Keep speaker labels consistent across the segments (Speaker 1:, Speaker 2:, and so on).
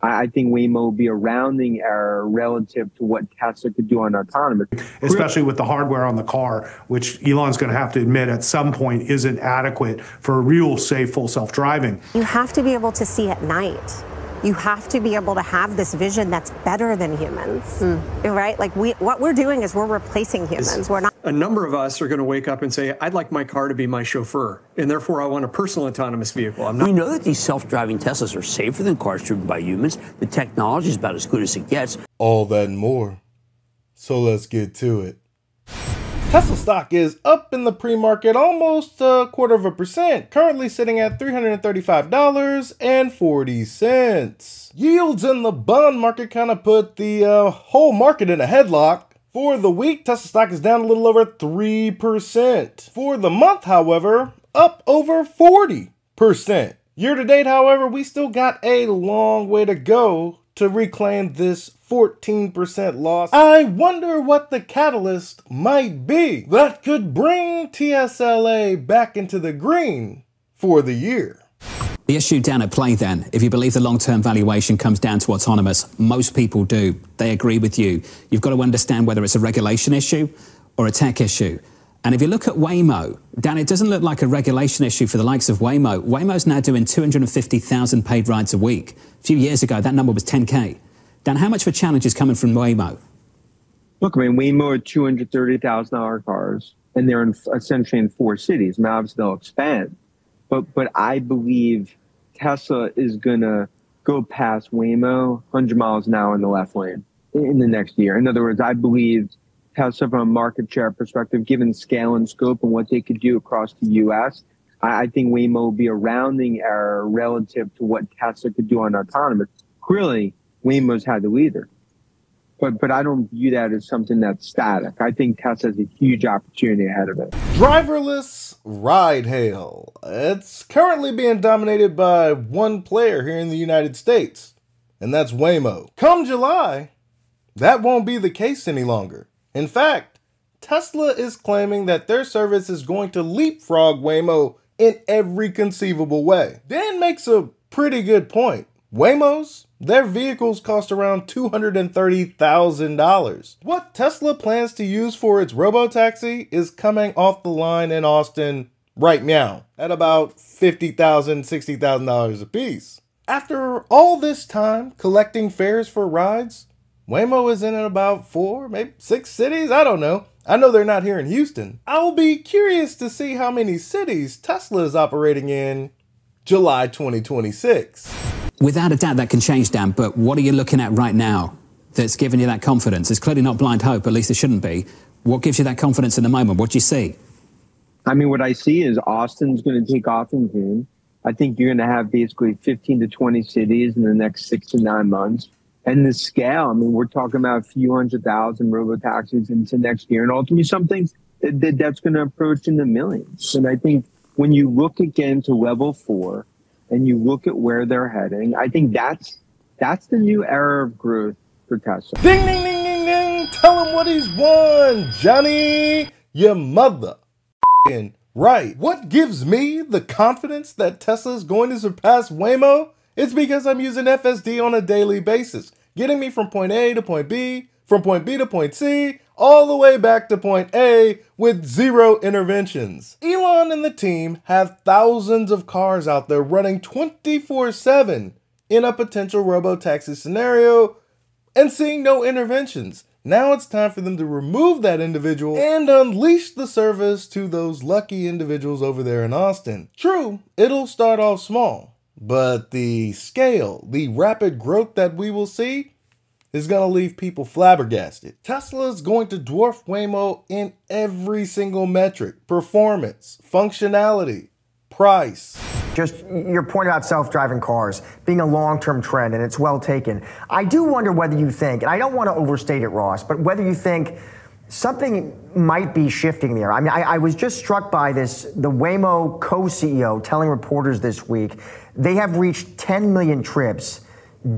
Speaker 1: I think Waymo will be a rounding error relative to what Tesla could do on autonomous.
Speaker 2: Especially with the hardware on the car, which Elon's going to have to admit at some point isn't adequate for real safe full self-driving.
Speaker 3: You have to be able to see at night. You have to be able to have this vision that's better than humans, right? Like what we're doing is we're replacing humans. We're not.
Speaker 4: A number of us are going to wake up and say, I'd like my car to be my chauffeur, and therefore I want a personal autonomous vehicle.
Speaker 5: We know that these self-driving Teslas are safer than cars driven by humans. The technology is about as good as it gets.
Speaker 6: All that and more. So let's get to it. Tesla stock is up in the pre-market almost 0.25%, currently sitting at $335.40. Yields in the bond market kind of put the whole market in a headlock. For the week, Tesla stock is down a little over 3%. For the month, however, up over 40%. Year to date, however, we still got a long way to go to reclaim this 14% loss. I wonder what the catalyst might be that could bring TSLA back into the green for the year.
Speaker 7: The issue down at play then, if you believe the long-term valuation comes down to autonomous, most people do. They agree with you. You've got to understand whether it's a regulation issue or a tech issue. And if you look at Waymo, Dan, it doesn't look like a regulation issue for the likes of Waymo. Waymo's now doing 250,000 paid rides a week. A few years ago, that number was 10K. Dan, how much of a challenge is coming from Waymo?
Speaker 1: Look, I mean, Waymo are $230,000 cars, and they're essentially in 4 cities. Now, obviously, they'll expand. But I believe Tesla is going to go past Waymo 100 miles an hour in the left lane in the next year. In other words, I believe Tesla, from a market share perspective, given scale and scope and what they could do across the U.S., I think Waymo will be a rounding error relative to what Tesla could do on autonomous. Clearly, Waymo's had the leader. But I don't view that as something that's static. I think Tesla has a huge opportunity ahead of it.
Speaker 6: Driverless ride hail. It's currently being dominated by one player here in the United States, and that's Waymo. Come July, that won't be the case any longer. In fact, Tesla is claiming that their service is going to leapfrog Waymo in every conceivable way. Dan makes a pretty good point. Waymos, their vehicles cost around $230,000. What Tesla plans to use for its robotaxi is coming off the line in Austin right now at about $50,000, $60,000 a piece. After all this time collecting fares for rides, Waymo is in about 4, maybe 6 cities. I don't know. I know they're not here in Houston. I'll be curious to see how many cities Tesla is operating in July 2026.
Speaker 7: Without a doubt, that can change, Dan, but what are you looking at right now that's giving you that confidence? It's clearly not blind hope, at least it shouldn't be. What gives you that confidence in the moment? What do you see?
Speaker 1: I mean, what I see is Austin's going to take off in June. I think you're going to have basically 15 to 20 cities in the next 6 to 9 months. And the scale, I mean, we're talking about a few 100,000 robotaxis into next year, and ultimately something that's going to approach in the millions. And I think when you look again to level 4, and you look at where they're heading, I think that's the new era of growth for Tesla.
Speaker 6: Ding, ding, ding, ding, ding. Tell him what he's won, Johnny. Your mother right. What gives me the confidence that Tesla is going to surpass Waymo? It's because I'm using FSD on a daily basis, getting me from point A to point B, from point B to point C, all the way back to point A with 0 interventions. Elon and the team have thousands of cars out there running 24/7 in a potential robotaxi scenario and seeing no interventions. Now it's time for them to remove that individual and unleash the service to those lucky individuals over there in Austin. True, it'll start off small, but the scale, the rapid growth that we will see is going to leave people flabbergasted. Tesla is going to dwarf Waymo in every single metric: performance, functionality, price.
Speaker 8: Just your point about self-driving cars being a long-term trend, and it's well taken. I do wonder whether you think, and I don't want to overstate it, Ross, but whether you think something might be shifting there. I mean, I was just struck by this, the Waymo co-CEO telling reporters this week, they have reached 10 million trips,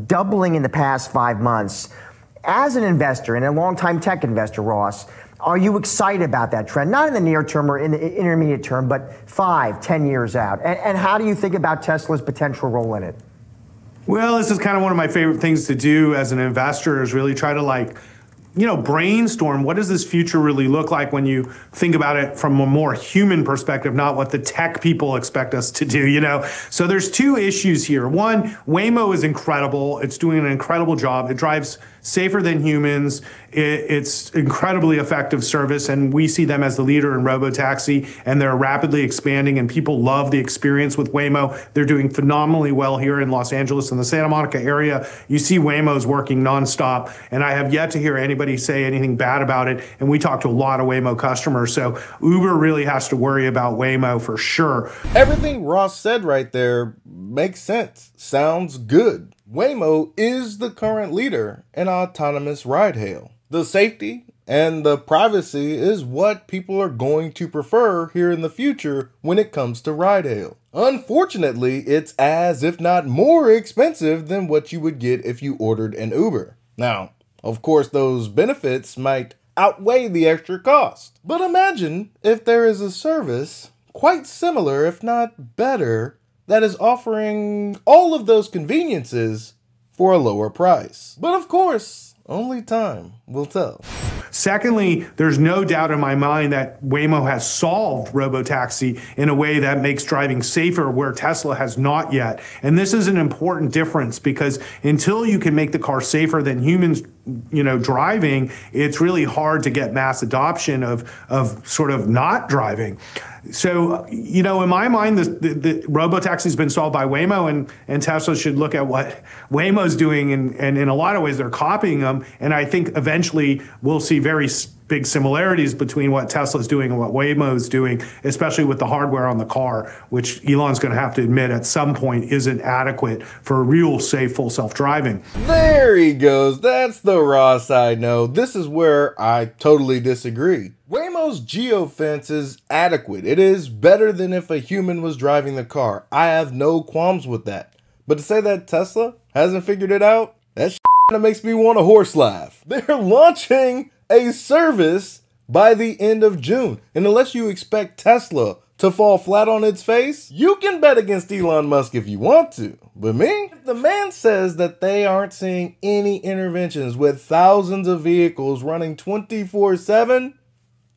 Speaker 8: doubling in the past 5 months. As an investor and a longtime tech investor, Ross, are you excited about that trend? Not in the near term or in the intermediate term, but 5, 10 years out. And how do you think about Tesla's potential role in it?
Speaker 2: Well, this is kind of one of my favorite things to do as an investor, is really try to brainstorm what does this future really look like when you think about it from a more human perspective, not what the tech people expect us to do, So there's two issues here. One, Waymo is incredible. It's doing an incredible job. It drives safer than humans. It's incredibly effective service, and we see them as the leader in robotaxi, and they're rapidly expanding, and people love the experience with Waymo. They're doing phenomenally well here in Los Angeles and the Santa Monica area. You see Waymo's working nonstop, and I have yet to hear anybody say anything bad about it, and we talk to a lot of Waymo customers, so Uber really has to worry about Waymo for sure.
Speaker 6: Everything Ross said right there makes sense. Sounds good. Waymo is the current leader in autonomous ride-hail. The safety and the privacy is what people are going to prefer here in the future when it comes to ride-hail. Unfortunately, it's as if not more expensive than what you would get if you ordered an Uber. Now, of course, those benefits might outweigh the extra cost. But imagine if there is a service quite similar, if not better, that is offering all of those conveniences for a lower price. But of course, only time will tell.
Speaker 2: Secondly, there's no doubt in my mind that Waymo has solved robotaxi in a way that makes driving safer where Tesla has not yet. And this is an important difference, because until you can make the car safer than humans driving, it's really hard to get mass adoption of sort of not driving. So, in my mind, the robotaxi has been solved by Waymo, and Tesla should look at what Waymo's doing, and in a lot of ways they're copying them. And I think eventually we'll see very big similarities between what Tesla's doing and what Waymo's doing, especially with the hardware on the car, which Elon's going to have to admit at some point isn't adequate for real safe full self-driving.
Speaker 6: There he goes. That's the raw side. No, this is where I totally disagree. Waymo's geofence is adequate. It is better than if a human was driving the car. I have no qualms with that. But to say that Tesla hasn't figured it out, that shit kind of makes me want a horse laugh. They're launching a service by the end of June. And unless you expect Tesla to fall flat on its face, you can bet against Elon Musk if you want to. But me? The man says that they aren't seeing any interventions with thousands of vehicles running 24/7.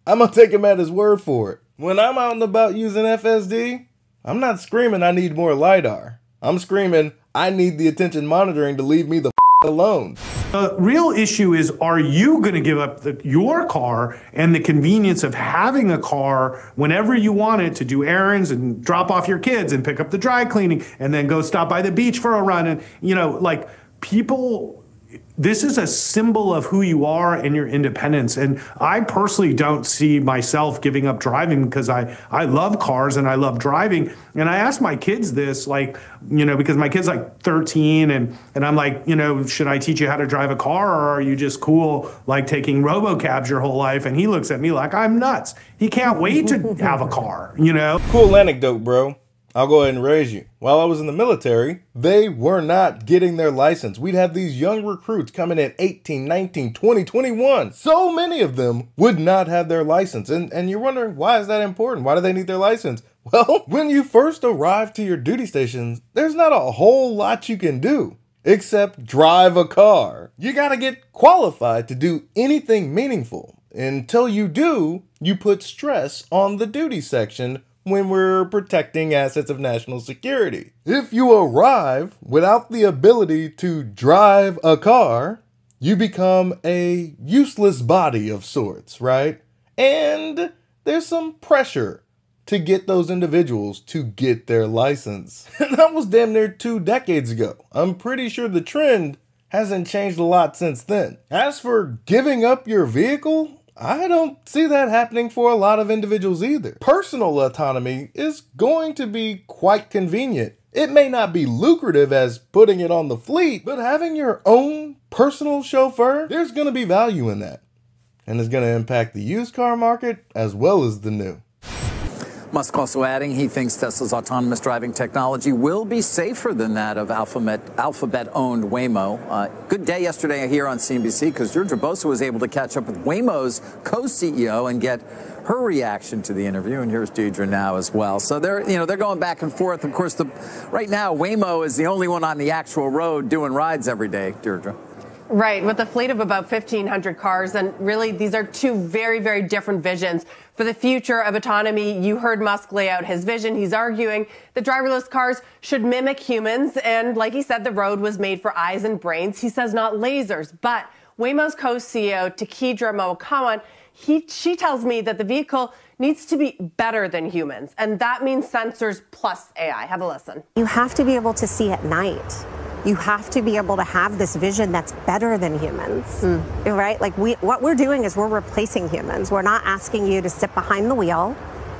Speaker 6: I'm gonna take him at his word for it. When I'm out and about using FSD, I'm not screaming I need more LiDAR. I'm screaming I need the attention monitoring to leave me the alone.
Speaker 2: The real issue is, are you going to give up your car and the convenience of having a car whenever you want it to do errands and drop off your kids and pick up the dry cleaning and then go stop by the beach for a run? And, people, this is a symbol of who you are and your independence. And I personally don't see myself giving up driving, because I love cars and I love driving. And I asked my kids this, because my kid's 13 and I'm like, should I teach you how to drive a car, or are you just cool taking robocabs your whole life? And he looks at me like I'm nuts. He can't wait to have a car,
Speaker 6: Cool anecdote, bro. I'll go ahead and raise you. While I was in the military, they were not getting their license. We'd have these young recruits coming in 18, 19, 20, 21. So many of them would not have their license. And you're wondering, why is that important? Why do they need their license? Well, when you first arrive to your duty stations, there's not a whole lot you can do except drive a car. You gotta get qualified to do anything meaningful. Until you do, you put stress on the duty section when we're protecting assets of national security. If you arrive without the ability to drive a car, you become a useless body of sorts, right? And there's some pressure to get those individuals to get their license. And that was damn near 2 decades ago. I'm pretty sure the trend hasn't changed a lot since then. As for giving up your vehicle, I don't see that happening for a lot of individuals either. Personal autonomy is going to be quite convenient. It may not be lucrative as putting it on the fleet, but having your own personal chauffeur, there's going to be value in that. And it's going to impact the used car market as well as the new.
Speaker 9: Musk also adding he thinks Tesla's autonomous driving technology will be safer than that of Alphabet-owned Waymo. Good day yesterday here on CNBC because Deirdre Bosa was able to catch up with Waymo's co-CEO and get her reaction to the interview, and here's Deirdre now as well. So they're going back and forth. Of course, right now Waymo is the only one on the actual road doing rides every day, Deirdre.
Speaker 10: Right, with a fleet of about 1,500 cars, and really these are two very, very different visions for the future of autonomy. You heard Musk lay out his vision. He's arguing that driverless cars should mimic humans, and like he said, the road was made for eyes and brains. He says not lasers, but Waymo's co-CEO, Takedra Moakawan, she tells me that the vehicle needs to be better than humans, and that means sensors plus AI. Have a listen.
Speaker 3: You have to be able to see at night. You have to be able to have this vision that's better than humans, right? Like what we're doing is we're replacing humans. We're not asking you to sit behind the wheel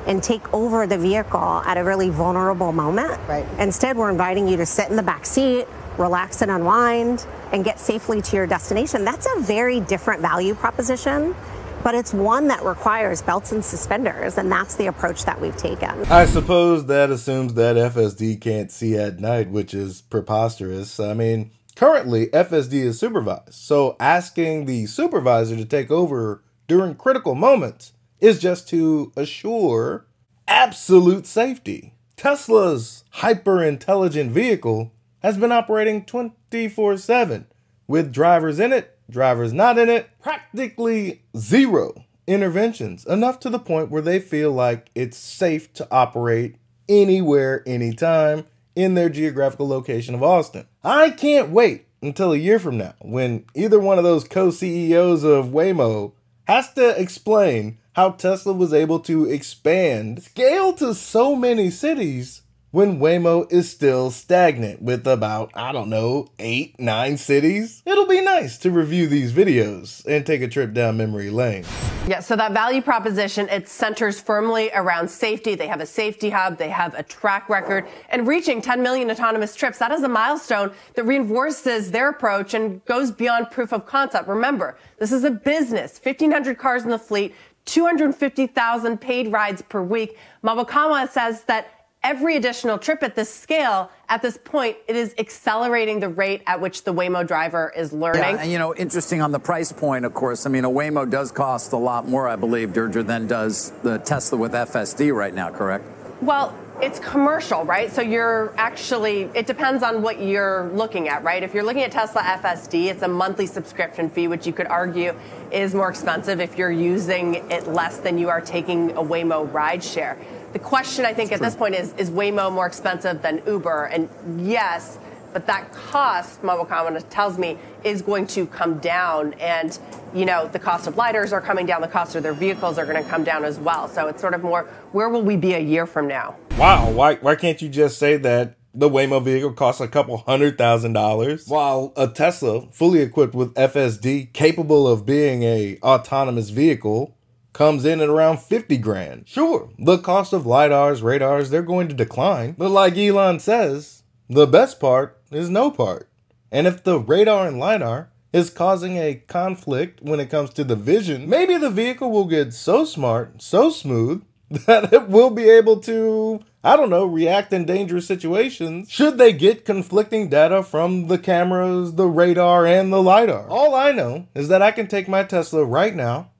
Speaker 3: and take over the vehicle at a really vulnerable moment.
Speaker 10: Right.
Speaker 3: Instead, we're inviting you to sit in the back seat, relax and unwind, and get safely to your destination. That's a very different value proposition, but it's one that requires belts and suspenders, and that's the approach that we've taken.
Speaker 6: I suppose that assumes that FSD can't see at night, which is preposterous. I mean, currently FSD is supervised, so asking the supervisor to take over during critical moments is just to assure absolute safety. Tesla's hyper-intelligent vehicle has been operating 24/7 with drivers in it, drivers not in it, practically zero interventions, enough to the point where they feel like it's safe to operate anywhere, anytime in their geographical location of Austin. I can't wait until a year from now when either one of those co-CEOs of Waymo has to explain how Tesla was able to scale to so many cities when Waymo is still stagnant with about, 8, 9 cities. It'll be nice to review these videos and take a trip down memory lane.
Speaker 10: Yeah, so that value proposition, it centers firmly around safety. They have a safety hub, they have a track record, and reaching 10 million autonomous trips, that is a milestone that reinforces their approach and goes beyond proof of concept. Remember, this is a business, 1,500 cars in the fleet, 250,000 paid rides per week. Moakawan says that every additional trip at this scale, at this point, it is accelerating the rate at which the Waymo driver is learning.
Speaker 9: Yeah, and interesting on the price point, of course. I mean, a Waymo does cost a lot more, I believe, Deirdre, than does the Tesla with FSD right now, correct?
Speaker 10: Well, it's commercial, right? So it depends on what you're looking at, right? If you're looking at Tesla FSD, it's a monthly subscription fee, which you could argue is more expensive if you're using it less than you are taking a Waymo rideshare. The question, I think, at this point is Waymo more expensive than Uber? And yes, but that cost, Moakawan tells me, is going to come down. And, the cost of lidars are coming down. The cost of their vehicles are going to come down as well. So it's sort of more, where will we be a year from now?
Speaker 6: Wow, why can't you just say that the Waymo vehicle costs a couple $100,000, while a Tesla fully equipped with FSD capable of being a autonomous vehicle comes in at around 50 grand. Sure, the cost of lidars, radars, they're going to decline. But like Elon says, the best part is no part. And if the radar and lidar is causing a conflict when it comes to the vision, maybe the vehicle will get so smart, so smooth, that it will be able to, react in dangerous situations should they get conflicting data from the cameras, the radar, and the lidar. All I know is that I can take my Tesla right now,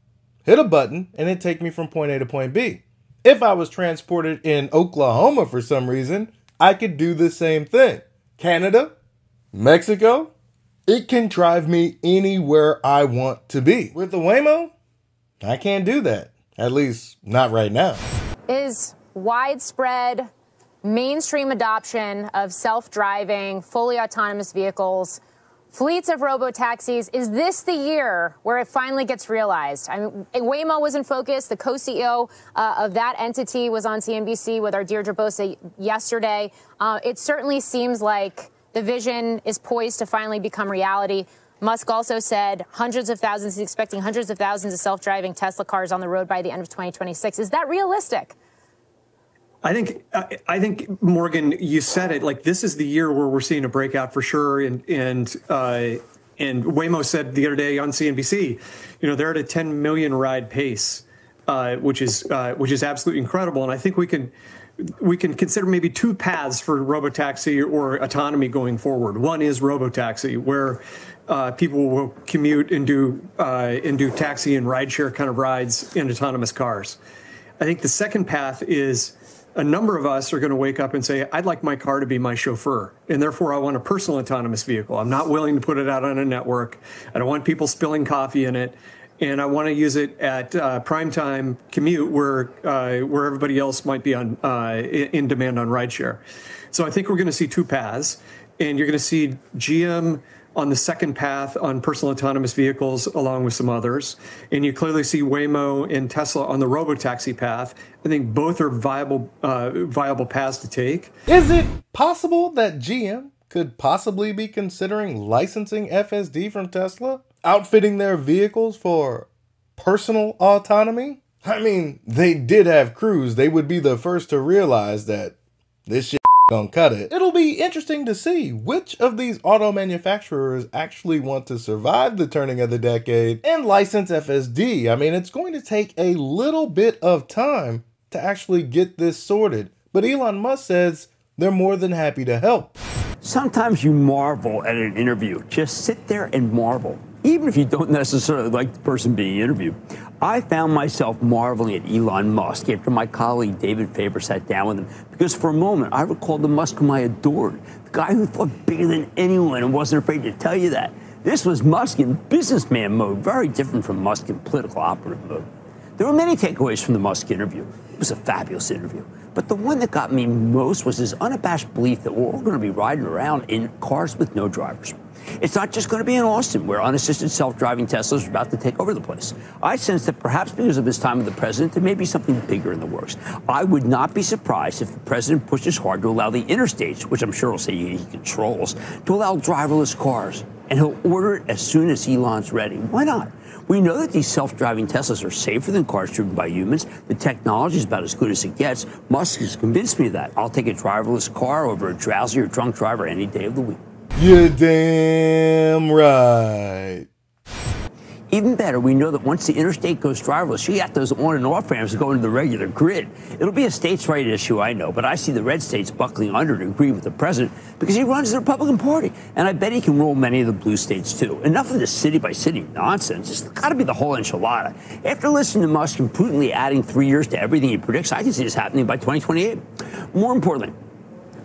Speaker 6: hit a button, and it take me from point A to point B. If I was transported in Oklahoma for some reason, I could do the same thing. Canada, Mexico, it can drive me anywhere I want to be. With the Waymo, I can't do that. At least, not right now.
Speaker 11: Is widespread mainstream adoption of self-driving, fully autonomous vehicles, fleets of robo-taxis, is this the year where it finally gets realized? I mean, Waymo was in focus. The co-CEO of that entity was on CNBC with our Deirdre Bosa yesterday. It certainly seems like the vision is poised to finally become reality. Musk also said he's expecting hundreds of thousands of self-driving Tesla cars on the road by the end of 2026. Is that realistic?
Speaker 4: I think, Morgan, you said it. Like, this is the year where we're seeing a breakout for sure. And Waymo said the other day on CNBC, they're at a 10 million ride pace. which is absolutely incredible. And I think we can consider maybe two paths for robotaxi or autonomy going forward. One is robotaxi, where people will commute and do taxi and rideshare kind of rides in autonomous cars. I think the second path is a number of us are going to wake up and say, I'd like my car to be my chauffeur, and therefore I want a personal autonomous vehicle. I'm not willing to put it out on a network. I don't want people spilling coffee in it. And I want to use it at prime time commute where everybody else might be on in demand on rideshare. So I think we're going to see two paths, and you're going to see GM on the second path on personal autonomous vehicles along with some others. And you clearly see Waymo and Tesla on the robotaxi path. I think both are viable paths to take.
Speaker 6: Is it possible that GM could possibly be considering licensing FSD from Tesla? Outfitting their vehicles for personal autonomy? I mean, they did have Cruise. They would be the first to realize that this shit gonna cut it. It'll be interesting to see which of these auto manufacturers actually want to survive the turning of the decade and license FSD. I mean, it's going to take a little bit of time to actually get this sorted, but Elon Musk says they're more than happy to help.
Speaker 5: Sometimes you marvel at an interview. Just sit there and marvel, even if you don't necessarily like the person being interviewed. I found myself marveling at Elon Musk after my colleague David Faber sat down with him, because for a moment I recalled the Musk whom I adored, the guy who thought bigger than anyone and wasn't afraid to tell you that. This was Musk in businessman mode, very different from Musk in political operative mode. There were many takeaways from the Musk interview. It was a fabulous interview. But the one that got me most was his unabashed belief that we're all going to be riding around in cars with no drivers. It's not just going to be in Austin, where unassisted self-driving Teslas are about to take over the place. I sense that perhaps because of his time with the president, there may be something bigger in the works. I would not be surprised if the president pushes hard to allow the interstates, which I'm sure he'll say he controls, to allow driverless cars. And he'll order it as soon as Elon's ready. Why not? We know that these self-driving Teslas are safer than cars driven by humans. The technology is about as good as it gets. Musk has convinced me of that. I'll take a driverless car over a drowsy or drunk driver any day of the week.
Speaker 6: You're damn right.
Speaker 5: Even better, we know that once the interstate goes driverless, you got those on and off ramps go into the regular grid. It'll be a states' right issue, I know, but I see the red states buckling under to agree with the president because he runs the Republican Party, and I bet he can rule many of the blue states too. Enough of this city-by-city nonsense. It's got to be the whole enchilada. After listening to Musk and prudently adding 3 years to everything he predicts, I can see this happening by 2028. More importantly,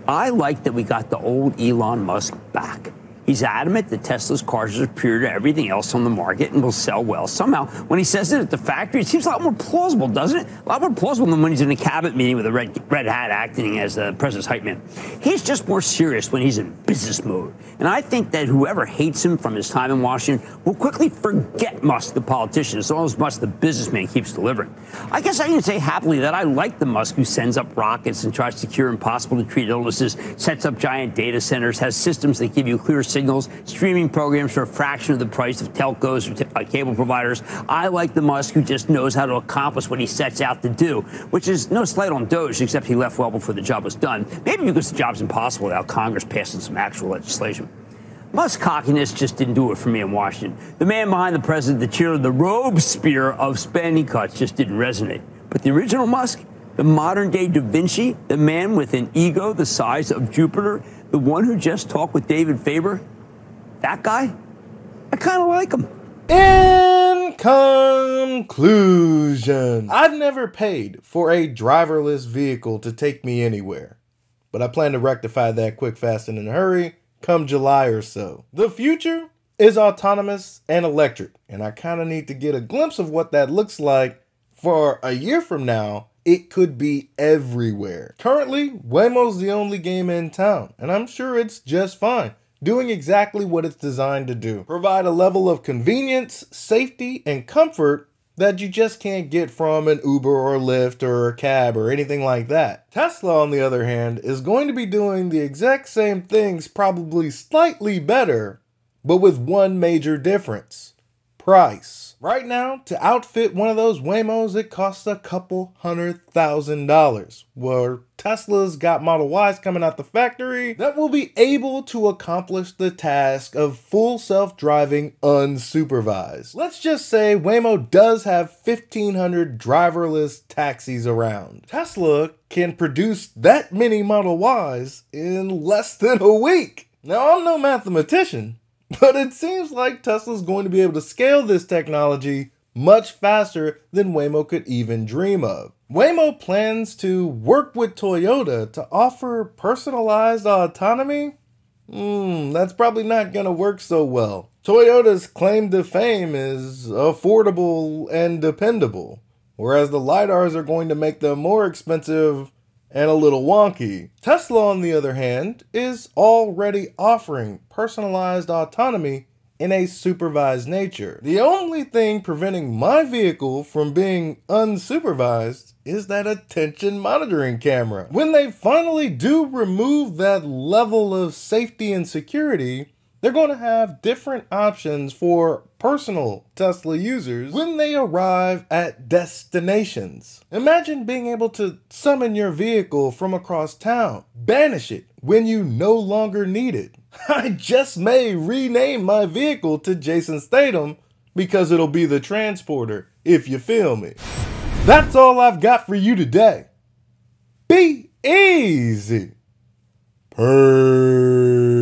Speaker 5: I like that we got the old Elon Musk back. He's adamant that Tesla's cars are superior to everything else on the market and will sell well. Somehow, when he says it at the factory, it seems a lot more plausible, doesn't it? A lot more plausible than when he's in a cabinet meeting with a red hat acting as the president's hype man. He's just more serious when he's in business mode. And I think that whoever hates him from his time in Washington will quickly forget Musk, the politician, as long as Musk, the businessman, keeps delivering. I guess I can say happily that I like the Musk who sends up rockets and tries to cure impossible to treat illnesses, sets up giant data centers, has systems that give you clear signals, streaming programs for a fraction of the price of telcos or cable providers. I like the Musk who just knows how to accomplish what he sets out to do, which is no slight on Doge, except he left well before the job was done. Maybe because the job's impossible without Congress passing some actual legislation. Musk's cockiness just didn't do it for me in Washington. The man behind the president, the cheerleader, the Robespierre of spending cuts just didn't resonate. But the original Musk, the modern-day Da Vinci, the man with an ego the size of Jupiter, the one who just talked with David Faber, that guy, I kind of like him.
Speaker 6: In conclusion, I've never paid for a driverless vehicle to take me anywhere, but I plan to rectify that quick, fast, and in a hurry come July or so. The future is autonomous and electric, and I kind of need to get a glimpse of what that looks like. For a year from now, it could be everywhere. Currently, Waymo's the only game in town, and I'm sure it's just fine, doing exactly what it's designed to do. Provide a level of convenience, safety, and comfort that you just can't get from an Uber or Lyft or a cab or anything like that. Tesla, on the other hand, is going to be doing the exact same things, probably slightly better, but with one major difference: price. Right now, to outfit one of those Waymos, it costs a couple $100,000. Where Tesla's got Model Ys coming out the factory that will be able to accomplish the task of full self-driving unsupervised. Let's just say Waymo does have 1,500 driverless taxis around. Tesla can produce that many Model Ys in less than a week. Now, I'm no mathematician, but it seems like Tesla's going to be able to scale this technology much faster than Waymo could even dream of. Waymo plans to work with Toyota to offer personalized autonomy? That's probably not going to work so well. Toyota's claim to fame is affordable and dependable, whereas the LiDARs are going to make them more expensive and a little wonky. Tesla, on the other hand, is already offering personalized autonomy in a supervised nature. The only thing preventing my vehicle from being unsupervised is that attention monitoring camera. When they finally do remove that level of safety and security, they're going to have different options for personal Tesla users when they arrive at destinations. Imagine being able to summon your vehicle from across town, banish it when you no longer need it. I just may rename my vehicle to Jason Statham because it'll be the transporter, if you feel me. That's all I've got for you today. Be easy. Peace.